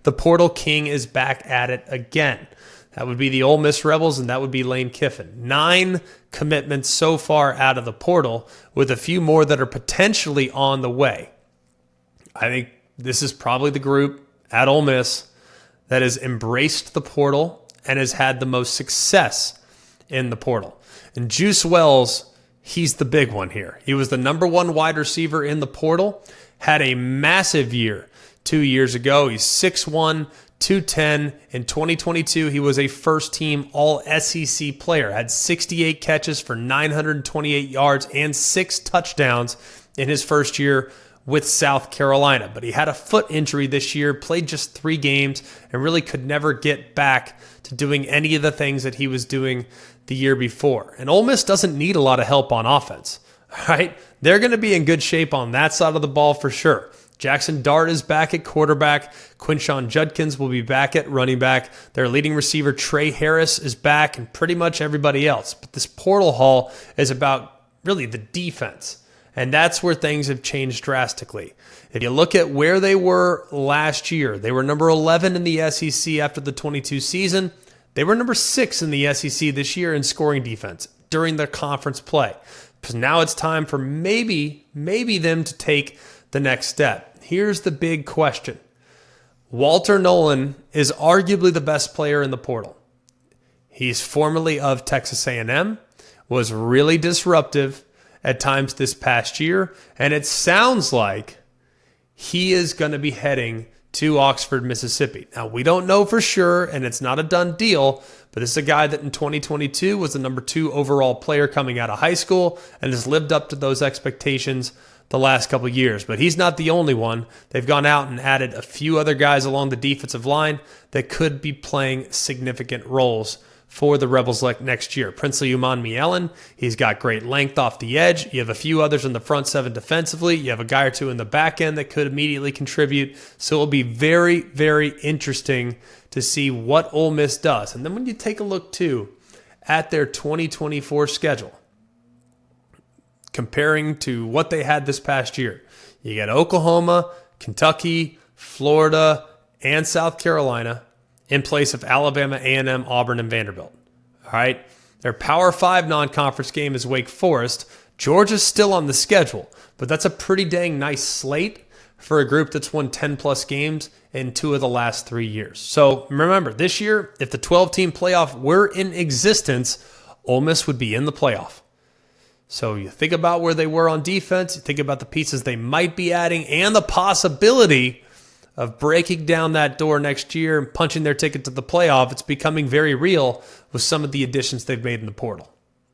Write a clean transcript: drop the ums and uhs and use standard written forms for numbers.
the portal king is back at it again. That would be the Ole Miss Rebels, and that would be Lane Kiffin. 9 commitments so far out of the portal, with a few more that are potentially on the way. I think this is probably the group at Ole Miss that has embraced the portal and has had the most success in the portal. And Juice Wells, he's the big one here. He was the number 1 wide receiver in the portal, had a massive year 2 years ago. He's 6'1", 210. In 2022, he was a first-team All-SEC player, had 68 catches for 928 yards and 6 touchdowns in his first year with South Carolina. But he had a foot injury this year, played just 3 games, and really could never get back to doing any of the things that he was doing the year before. And Ole Miss doesn't need a lot of help on offense, right? They're going to be in good shape on that side of the ball for sure. Jackson Dart is back at quarterback. Quinshon Judkins will be back at running back. Their leading receiver, Trey Harris, is back, and pretty much everybody else. But this portal haul is about really the defense, and that's where things have changed drastically. If you look at where they were last year, they were number 11 in the SEC after the 22 season. They were number 6 in the SEC this year in scoring defense during their conference play. So now it's time for maybe them to take the next step. Here's the big question. Walter Nolan is arguably the best player in the portal. He's formerly of Texas A&M, was really disruptive at times this past year, and it sounds like he is going to be heading to Oxford, Mississippi. Now, we don't know for sure, and it's not a done deal, but this is a guy that in 2022 was the number 2 overall player coming out of high school and has lived up to those expectations the last couple of years. But he's not the only one. They've gone out and added a few other guys along the defensive line that could be playing significant roles for the Rebels next year. Princely Uman-Mielen, he's got great length off the edge. You have a few others in the front 7 defensively. You have a guy or two in the back end that could immediately contribute. So it'll be very, very interesting to see what Ole Miss does. And then when you take a look, too, at their 2024 schedule, comparing to what they had this past year, you got Oklahoma, Kentucky, Florida, and South Carolina in place of Alabama, A&M, Auburn, and Vanderbilt. All right? Their Power 5 non-conference game is Wake Forest. Georgia's still on the schedule, but that's a pretty dang nice slate for a group that's won 10-plus games in 2 of the last 3 years. So remember, this year, if the 12-team playoff were in existence, Ole Miss would be in the playoff. So you think about where they were on defense, you think about the pieces they might be adding, and the possibility of breaking down that door next year and punching their ticket to the playoff. It's becoming very real with some of the additions they've made in the portal.